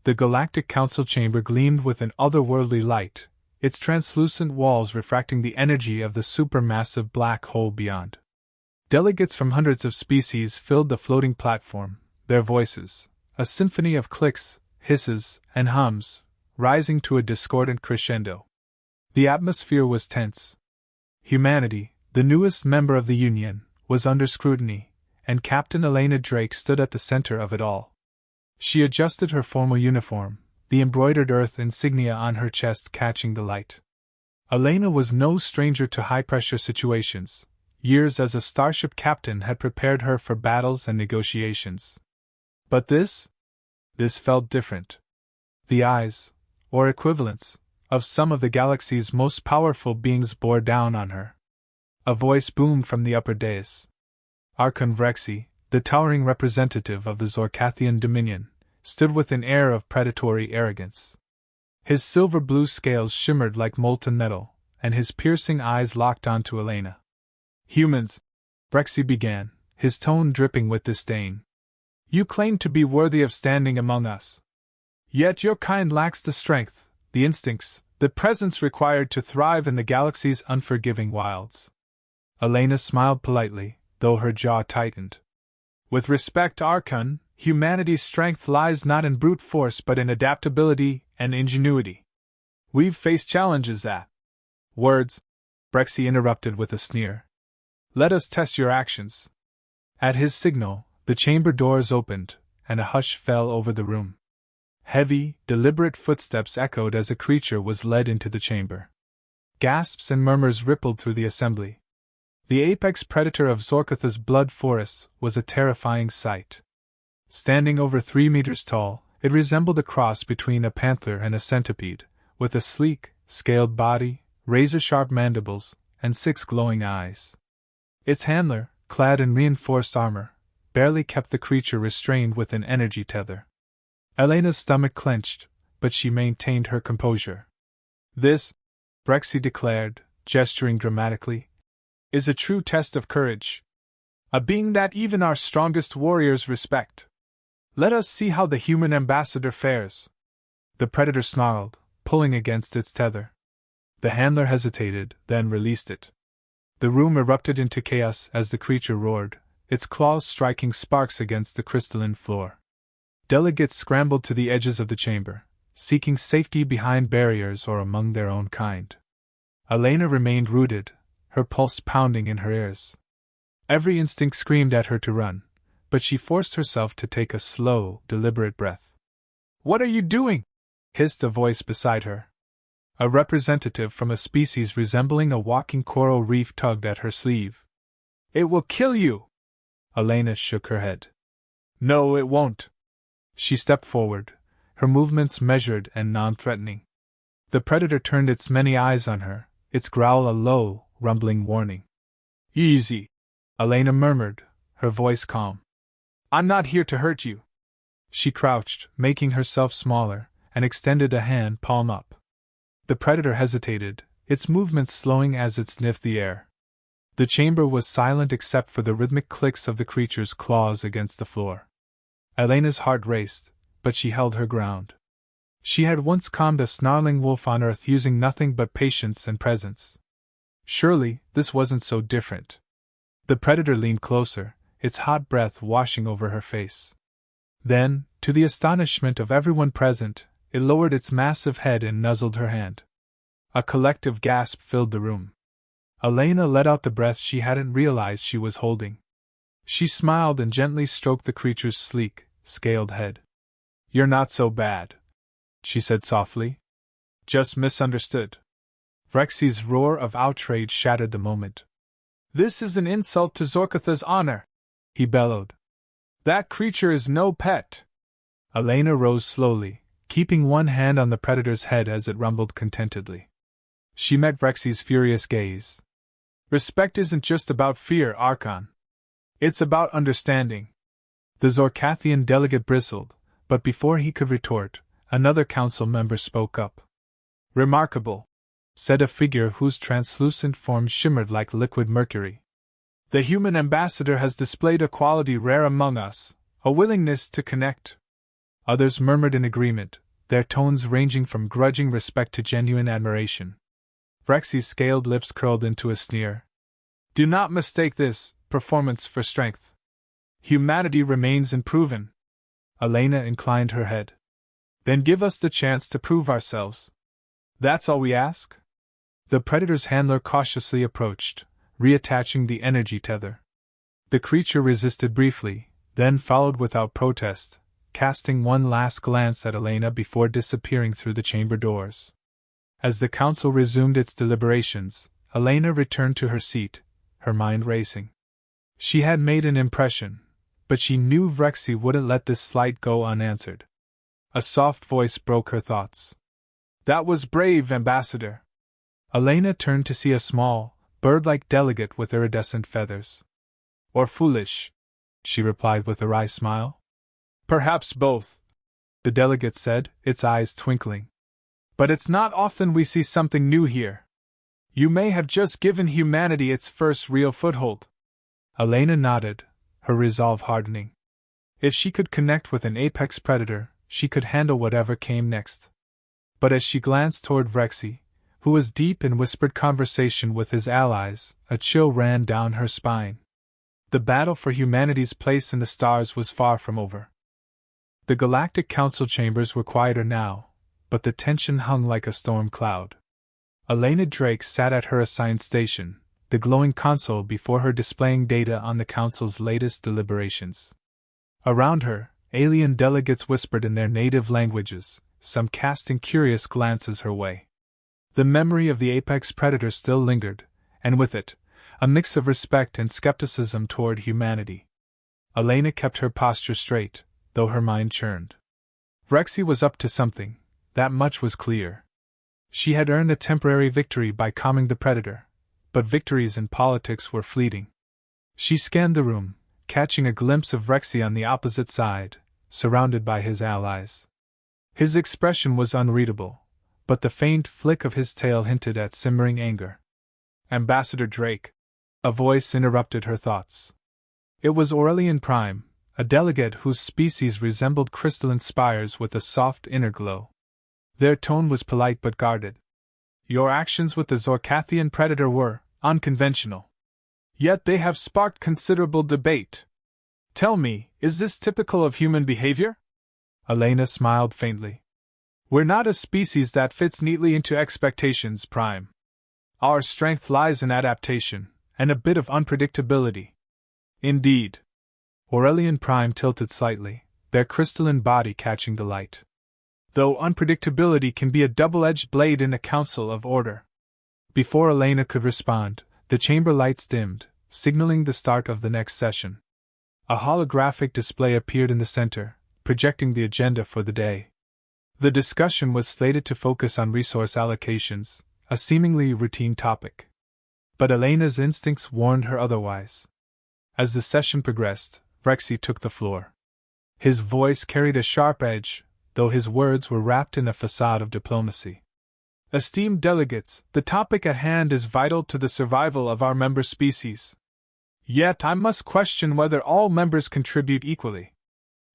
The Galactic Council chamber gleamed with an otherworldly light, its translucent walls refracting the energy of the supermassive black hole beyond. Delegates from hundreds of species filled the floating platform, their voices, a symphony of clicks, hisses, and hums, rising to a discordant crescendo. The atmosphere was tense. Humanity, the newest member of the Union, was under scrutiny, and Captain Elena Drake stood at the center of it all. She adjusted her formal uniform, the embroidered Earth insignia on her chest catching the light. Elena was no stranger to high-pressure situations. Years as a starship captain had prepared her for battles and negotiations. But this felt different. The eyes, or equivalents, of some of the galaxy's most powerful beings bore down on her. A voice boomed from the upper dais. Archon Vrexy, the towering representative of the Zorkathian Dominion, stood with an air of predatory arrogance. His silver-blue scales shimmered like molten metal, and his piercing eyes locked onto Elena. "Humans," Vrexy began, his tone dripping with disdain. "You claim to be worthy of standing among us. Yet your kind lacks the strength, the instincts, the presence required to thrive in the galaxy's unforgiving wilds." Elena smiled politely, though her jaw tightened. "With respect, Archon, humanity's strength lies not in brute force but in adaptability and ingenuity. We've faced challenges that..." "Words," Vrexy interrupted with a sneer. "Let us test your actions." At his signal, the chamber doors opened, and a hush fell over the room. Heavy, deliberate footsteps echoed as a creature was led into the chamber. Gasps and murmurs rippled through the assembly. The apex predator of Zorkatha's blood forests was a terrifying sight. Standing over 3 meters tall, it resembled a cross between a panther and a centipede, with a sleek, scaled body, razor-sharp mandibles, and 6 glowing eyes. Its handler, clad in reinforced armor, barely kept the creature restrained with an energy tether. Elena's stomach clenched, but she maintained her composure. "This," Vrexy declared, gesturing dramatically, "is a true test of courage. A being that even our strongest warriors respect. Let us see how the human ambassador fares." The predator snarled, pulling against its tether. The handler hesitated, then released it. The room erupted into chaos as the creature roared, its claws striking sparks against the crystalline floor. Delegates scrambled to the edges of the chamber, seeking safety behind barriers or among their own kind. Elena remained rooted, her pulse pounding in her ears. Every instinct screamed at her to run, but she forced herself to take a slow, deliberate breath. "What are you doing?" hissed a voice beside her. A representative from a species resembling a walking coral reef tugged at her sleeve. "It will kill you!" Elena shook her head. "No, it won't." She stepped forward, her movements measured and non-threatening. The predator turned its many eyes on her, its growl a low, rumbling warning. "Easy," Elena murmured, her voice calm. "I'm not here to hurt you." She crouched, making herself smaller, and extended a hand palm up. The predator hesitated, its movements slowing as it sniffed the air. The chamber was silent except for the rhythmic clicks of the creature's claws against the floor. Elena's heart raced, but she held her ground. She had once calmed a snarling wolf on Earth using nothing but patience and presence. Surely, this wasn't so different. The predator leaned closer, its hot breath washing over her face. Then, to the astonishment of everyone present, it lowered its massive head and nuzzled her hand. A collective gasp filled the room. Elena let out the breath she hadn't realized she was holding. She smiled and gently stroked the creature's sleek, scaled head. "You're not so bad," she said softly. "Just misunderstood." Vrexy's roar of outrage shattered the moment. "This is an insult to Zorkatha's honor," he bellowed. "That creature is no pet." Elena rose slowly, keeping one hand on the predator's head as it rumbled contentedly. She met Vrexy's furious gaze. "Respect isn't just about fear, Archon. It's about understanding." The Zorkathian delegate bristled, but before he could retort, another council member spoke up. "Remarkable," said a figure whose translucent form shimmered like liquid mercury. "The human ambassador has displayed a quality rare among us, a willingness to connect." Others murmured in agreement, their tones ranging from grudging respect to genuine admiration. Rexy's scaled lips curled into a sneer. Do not mistake this performance for strength. Humanity remains unproven. Elena inclined her head. Then give us the chance to prove ourselves. That's all we ask? The Predator's handler cautiously approached, reattaching the energy tether. The creature resisted briefly, then followed without protest, casting one last glance at Elena before disappearing through the chamber doors. As the council resumed its deliberations, Elena returned to her seat, her mind racing. She had made an impression, but she knew Rexy wouldn't let this slight go unanswered. A soft voice broke her thoughts. That was brave, Ambassador. Elena turned to see a small, bird-like delegate with iridescent feathers. Or foolish, she replied with a wry smile. Perhaps both, the delegate said, its eyes twinkling. But it's not often we see something new here. You may have just given humanity its first real foothold. Elena nodded, her resolve hardening. If she could connect with an apex predator, she could handle whatever came next. But as she glanced toward Rexy, who was deep in whispered conversation with his allies, a chill ran down her spine. The battle for humanity's place in the stars was far from over. The Galactic Council chambers were quieter now, but the tension hung like a storm cloud. Elena Drake sat at her assigned station, the glowing console before her displaying data on the Council's latest deliberations. Around her, alien delegates whispered in their native languages, some casting curious glances her way. The memory of the apex predator still lingered, and with it, a mix of respect and skepticism toward humanity. Elena kept her posture straight, though her mind churned. Rexy was up to something, that much was clear. She had earned a temporary victory by calming the predator, but victories in politics were fleeting. She scanned the room, catching a glimpse of Rexy on the opposite side, surrounded by his allies. His expression was unreadable, but the faint flick of his tail hinted at simmering anger. Ambassador Drake, a voice interrupted her thoughts. It was Aurelian Prime, a delegate whose species resembled crystalline spires with a soft inner glow. Their tone was polite but guarded. Your actions with the Zorkathian predator were unconventional. Yet they have sparked considerable debate. Tell me, is this typical of human behavior? Elena smiled faintly. We're not a species that fits neatly into expectations, Prime. Our strength lies in adaptation, and a bit of unpredictability. Indeed. Aurelian Prime tilted slightly, their crystalline body catching the light. Though unpredictability can be a double-edged blade in a council of order. Before Elena could respond, the chamber lights dimmed, signaling the start of the next session. A holographic display appeared in the center, projecting the agenda for the day. The discussion was slated to focus on resource allocations, a seemingly routine topic. But Elena's instincts warned her otherwise. As the session progressed, Rexy took the floor. His voice carried a sharp edge, though his words were wrapped in a facade of diplomacy. Esteemed delegates, the topic at hand is vital to the survival of our member species. Yet I must question whether all members contribute equally.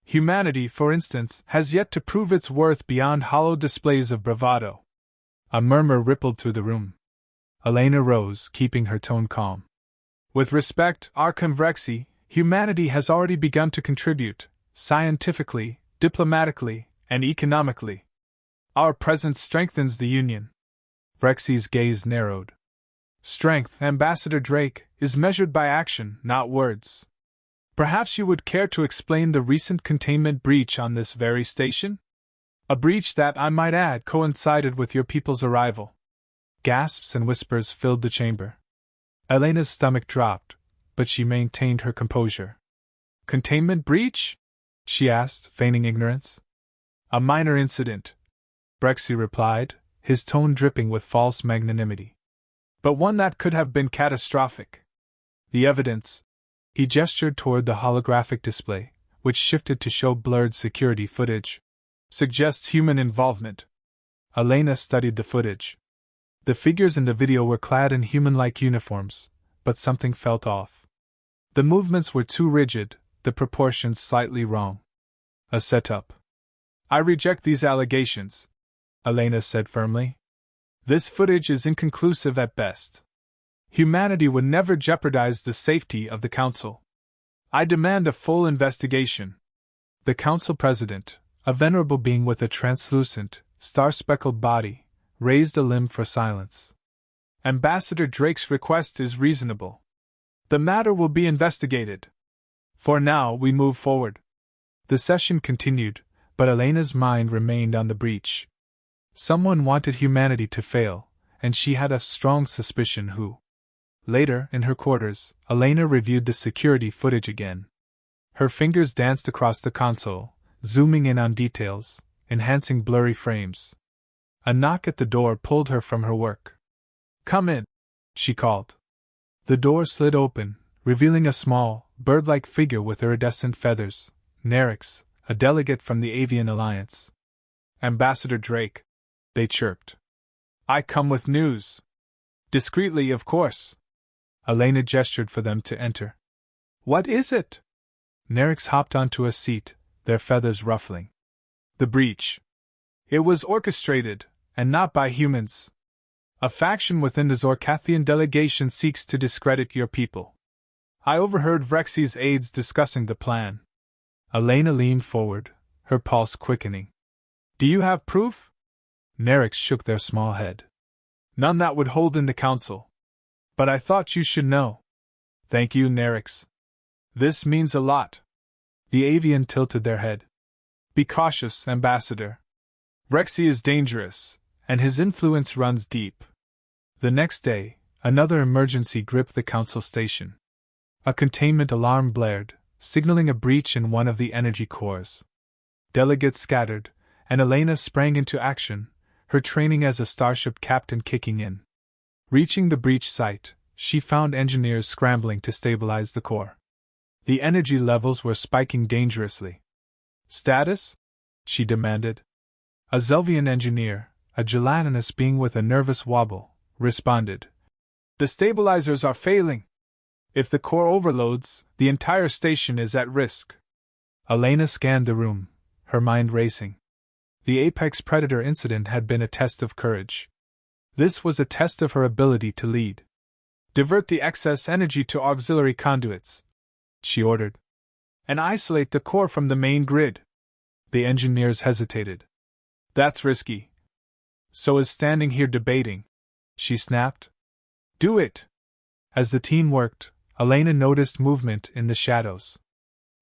Humanity, for instance, has yet to prove its worth beyond hollow displays of bravado. A murmur rippled through the room. Elena rose, keeping her tone calm. With respect, Archon Rexy, humanity has already begun to contribute, scientifically, diplomatically, and economically. Our presence strengthens the Union. Rexy's gaze narrowed. Strength, Ambassador Drake, is measured by action, not words. Perhaps you would care to explain the recent containment breach on this very station? A breach that, I might add, coincided with your people's arrival. Gasps and whispers filled the chamber. Elena's stomach dropped, but she maintained her composure. Containment breach? She asked, feigning ignorance. A minor incident, Rexy replied, his tone dripping with false magnanimity. But one that could have been catastrophic. The evidence, he gestured toward the holographic display, which shifted to show blurred security footage, suggests human involvement. Elena studied the footage. The figures in the video were clad in human-like uniforms, but something felt off. The movements were too rigid, the proportions slightly wrong. A setup. I reject these allegations, Elena said firmly. This footage is inconclusive at best. Humanity would never jeopardize the safety of the Council. I demand a full investigation. The Council President, a venerable being with a translucent, star-speckled body, raised a limb for silence. Ambassador Drake's request is reasonable. The matter will be investigated. For now, we move forward. The session continued, but Elena's mind remained on the breach. Someone wanted humanity to fail, and she had a strong suspicion who. Later, in her quarters, Elena reviewed the security footage again. Her fingers danced across the console, zooming in on details, enhancing blurry frames. A knock at the door pulled her from her work. "Come in," she called. The door slid open, revealing a small, bird-like figure with iridescent feathers, Nerix, a delegate from the Avian Alliance. "Ambassador Drake," they chirped. "I come with news." "Discreetly, of course." Elena gestured for them to enter. "What is it?" Nerix hopped onto a seat, their feathers ruffling. "The breach. It was orchestrated, and not by humans. A faction within the Zorkathian delegation seeks to discredit your people. I overheard Vrexy's aides discussing the plan." Elena leaned forward, her pulse quickening. "Do you have proof?" Nerix shook their small head. "None that would hold in the Council. But I thought you should know." "Thank you, Nerix. This means a lot." The avian tilted their head. "Be cautious, Ambassador. Vrexy is dangerous, and his influence runs deep." The next day, another emergency gripped the Council station. A containment alarm blared, signaling a breach in one of the energy cores. Delegates scattered, and Elena sprang into action, her training as a starship captain kicking in. Reaching the breach site, she found engineers scrambling to stabilize the core. The energy levels were spiking dangerously. "Status?" she demanded. A Zelvian engineer, a gelatinous being with a nervous wobble, responded. "The stabilizers are failing. If the core overloads, the entire station is at risk." Elena scanned the room, her mind racing. The Apex Predator incident had been a test of courage. This was a test of her ability to lead. "Divert the excess energy to auxiliary conduits," she ordered. "And isolate the core from the main grid." The engineers hesitated. "That's risky." "So is standing here debating," she snapped. "Do it!" As the team worked, Elena noticed movement in the shadows.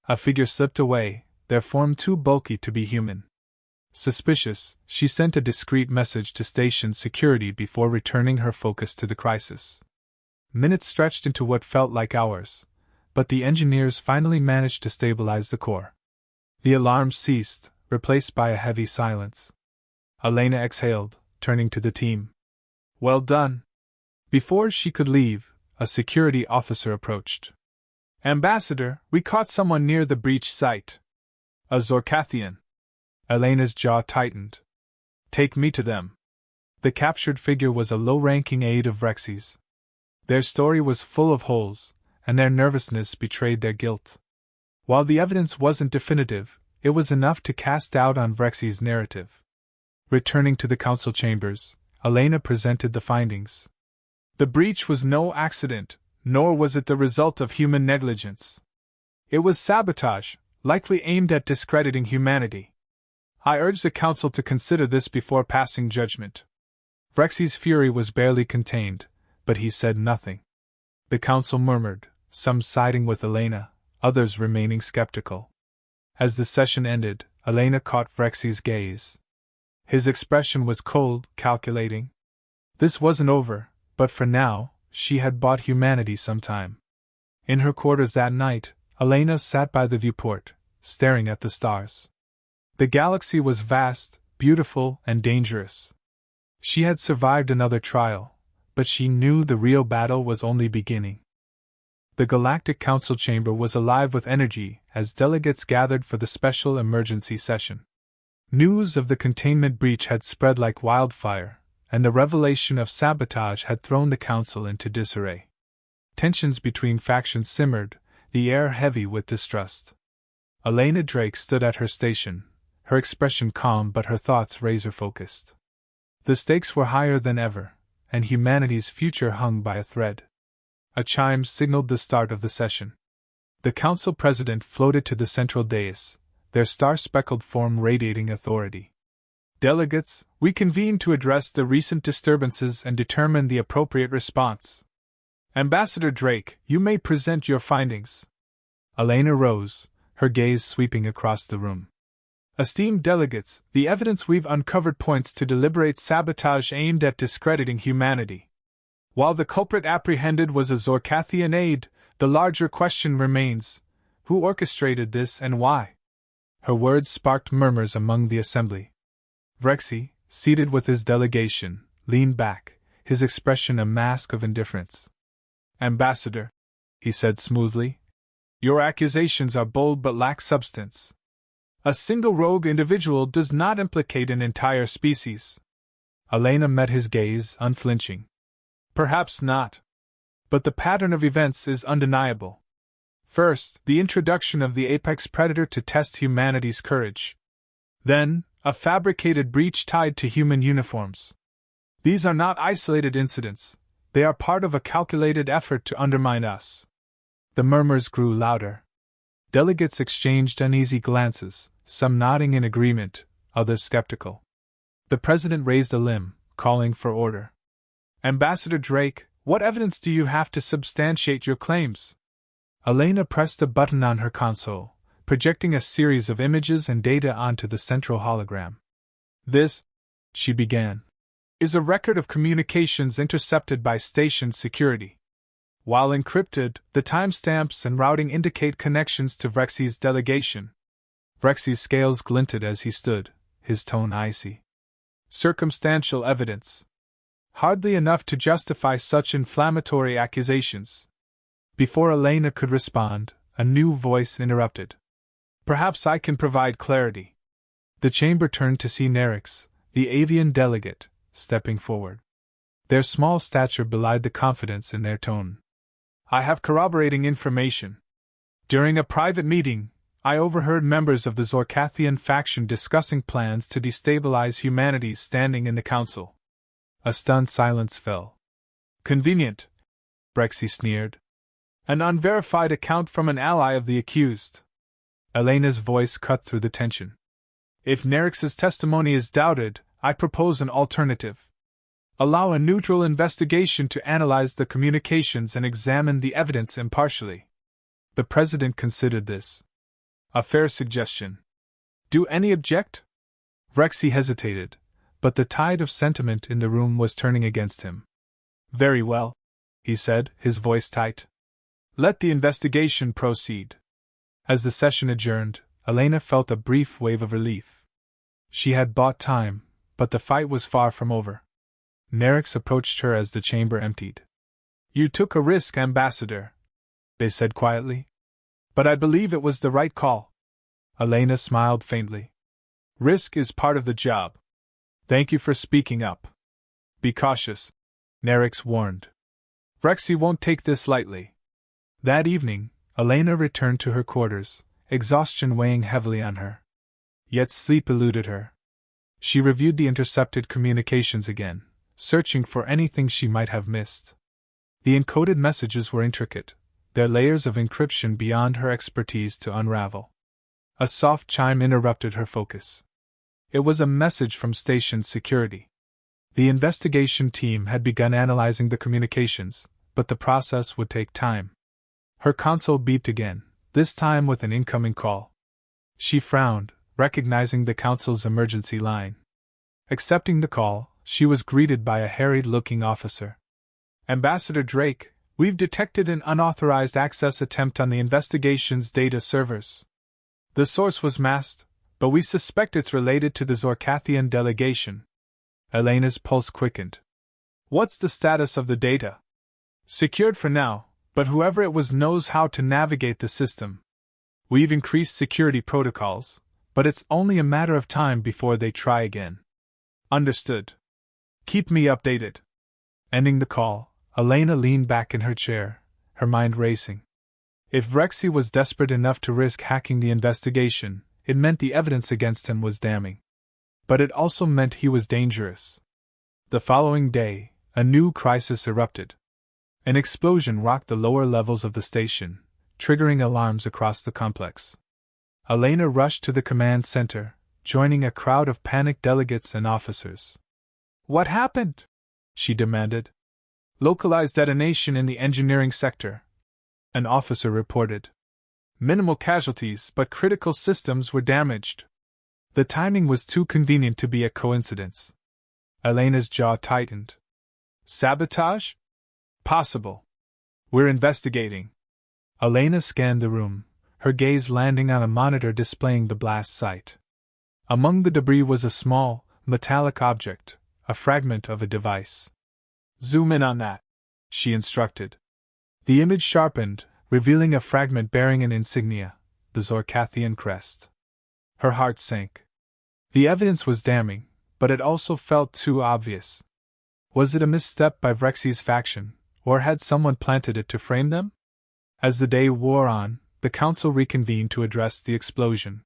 A figure slipped away, their form too bulky to be human. Suspicious, she sent a discreet message to station security before returning her focus to the crisis. Minutes stretched into what felt like hours, but the engineers finally managed to stabilize the core. The alarm ceased, replaced by a heavy silence. Elena exhaled, turning to the team. "Well done." Before she could leave, a security officer approached. "Ambassador, we caught someone near the breach site. A Zorkathian." Elena's jaw tightened. "Take me to them." The captured figure was a low-ranking aide of Vrexy's. Their story was full of holes, and their nervousness betrayed their guilt. While the evidence wasn't definitive, it was enough to cast doubt on Vrexy's narrative. Returning to the council chambers, Elena presented the findings. The breach was no accident, nor was it the result of human negligence. It was sabotage, likely aimed at discrediting humanity. I urge the Council to consider this before passing judgment. Vrexy's fury was barely contained, but he said nothing. The Council murmured, some siding with Elena, others remaining skeptical. As the session ended, Elena caught Vrexy's gaze. His expression was cold, calculating. This wasn't over, but for now, she had bought humanity some time. In her quarters that night, Elena sat by the viewport, staring at the stars. The galaxy was vast, beautiful, and dangerous. She had survived another trial, but she knew the real battle was only beginning. The Galactic Council chamber was alive with energy as delegates gathered for the special emergency session. News of the containment breach had spread like wildfire, and the revelation of sabotage had thrown the Council into disarray. Tensions between factions simmered, the air heavy with distrust. Elena Drake stood at her station, her expression calm but her thoughts razor-focused. The stakes were higher than ever, and humanity's future hung by a thread. A chime signaled the start of the session. The council president floated to the central dais, their star-speckled form radiating authority. Delegates, we convene to address the recent disturbances and determine the appropriate response. Ambassador Drake, you may present your findings. Elena rose, her gaze sweeping across the room. Esteemed delegates, the evidence we've uncovered points to deliberate sabotage aimed at discrediting humanity. While the culprit apprehended was a Zorkathian aide, the larger question remains: who orchestrated this and why? Her words sparked murmurs among the assembly. Vrexy, seated with his delegation, leaned back, his expression a mask of indifference. Ambassador, he said smoothly, your accusations are bold but lack substance. A single rogue individual does not implicate an entire species. Elena met his gaze, unflinching. Perhaps not. But the pattern of events is undeniable. First, the introduction of the apex predator to test humanity's courage. Then, a fabricated breach tied to human uniforms. These are not isolated incidents, they are part of a calculated effort to undermine us. The murmurs grew louder. Delegates exchanged uneasy glances, some nodding in agreement, others skeptical. The president raised a limb, calling for order. Ambassador Drake, what evidence do you have to substantiate your claims? Elena pressed a button on her console, projecting a series of images and data onto the central hologram. This, she began, is a record of communications intercepted by station security. While encrypted, the timestamps and routing indicate connections to Vrexy's delegation. Vrexy's scales glinted as he stood, his tone icy. Circumstantial evidence. Hardly enough to justify such inflammatory accusations. Before Elena could respond, a new voice interrupted. Perhaps I can provide clarity. The chamber turned to see Nerix, the avian delegate, stepping forward. Their small stature belied the confidence in their tone. I have corroborating information. During a private meeting, I overheard members of the Zorkathian faction discussing plans to destabilize humanity's standing in the council. A stunned silence fell. Convenient, Vrexy sneered. An unverified account from an ally of the accused. Elena's voice cut through the tension. If Nerix's testimony is doubted, I propose an alternative. Allow a neutral investigation to analyze the communications and examine the evidence impartially. The president considered this. A fair suggestion. Do any object? Vrexy hesitated, but the tide of sentiment in the room was turning against him. Very well, he said, his voice tight. Let the investigation proceed. As the session adjourned, Elena felt a brief wave of relief. She had bought time, but the fight was far from over. Nerix approached her as the chamber emptied. You took a risk, Ambassador, they said quietly. But I believe it was the right call. Elena smiled faintly. Risk is part of the job. Thank you for speaking up. Be cautious, Nerix warned. Vrexy won't take this lightly. That evening, Elena returned to her quarters, exhaustion weighing heavily on her. Yet sleep eluded her. She reviewed the intercepted communications again, searching for anything she might have missed. The encoded messages were intricate, their layers of encryption beyond her expertise to unravel. A soft chime interrupted her focus. It was a message from station security. The investigation team had begun analyzing the communications, but the process would take time. Her console beeped again, this time with an incoming call. She frowned, recognizing the council's emergency line. Accepting the call, she was greeted by a harried-looking officer. Ambassador Drake, we've detected an unauthorized access attempt on the investigation's data servers. The source was masked, but we suspect it's related to the Zorkathian delegation. Elena's pulse quickened. What's the status of the data? Secured for now, but whoever it was knows how to navigate the system. We've increased security protocols, but it's only a matter of time before they try again. Understood. Keep me updated. Ending the call, Elena leaned back in her chair, her mind racing. If Vrexy was desperate enough to risk hacking the investigation, It meant the evidence against him was damning. But it also meant he was dangerous. The following day, a new crisis erupted. An explosion rocked the lower levels of the station, triggering alarms across the complex. Elena rushed to the command center, joining a crowd of panicked delegates and officers. "What happened?" she demanded. "Localized detonation in the engineering sector," an officer reported. "Minimal casualties, but critical systems were damaged." The timing was too convenient to be a coincidence. Elena's jaw tightened. "Sabotage? Possible. We're investigating." Elena scanned the room, her gaze landing on a monitor displaying the blast site. Among the debris was a small, metallic object, a fragment of a device. "Zoom in on that," she instructed. The image sharpened, revealing a fragment bearing an insignia, the Zorkathian crest. Her heart sank. The evidence was damning, but it also felt too obvious. Was it a misstep by Vrexy's faction, or had someone planted it to frame them? As the day wore on, the council reconvened to address the explosion.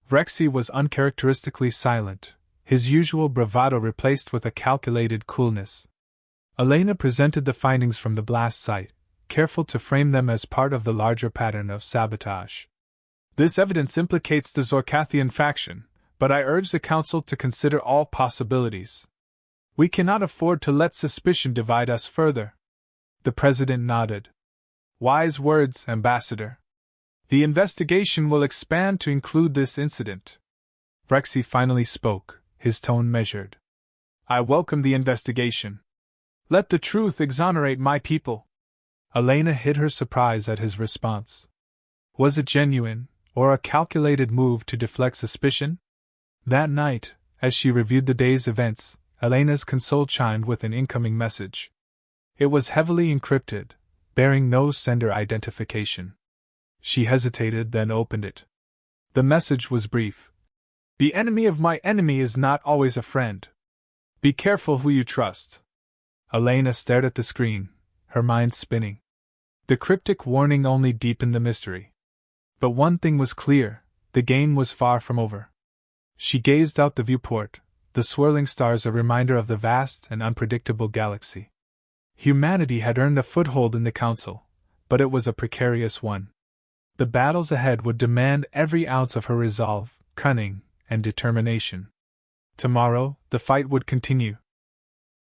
Vrexy was uncharacteristically silent, his usual bravado replaced with a calculated coolness. Elena presented the findings from the blast site, careful to frame them as part of the larger pattern of sabotage. "This evidence implicates the Zorkathian faction, but I urge the council to consider all possibilities. We cannot afford to let suspicion divide us further." The president nodded. "Wise words, Ambassador. The investigation will expand to include this incident." Vrexy finally spoke, his tone measured. "I welcome the investigation. Let the truth exonerate my people." Elena hid her surprise at his response. Was it genuine, or a calculated move to deflect suspicion? That night, as she reviewed the day's events, Elena's console chimed with an incoming message. It was heavily encrypted, bearing no sender identification. She hesitated, then opened it. The message was brief. "The enemy of my enemy is not always a friend. Be careful who you trust." Elena stared at the screen, her mind spinning. The cryptic warning only deepened the mystery. But one thing was clear, the game was far from over. She gazed out the viewport, the swirling stars a reminder of the vast and unpredictable galaxy. Humanity had earned a foothold in the council, but it was a precarious one. The battles ahead would demand every ounce of her resolve, cunning, and determination. Tomorrow, the fight would continue,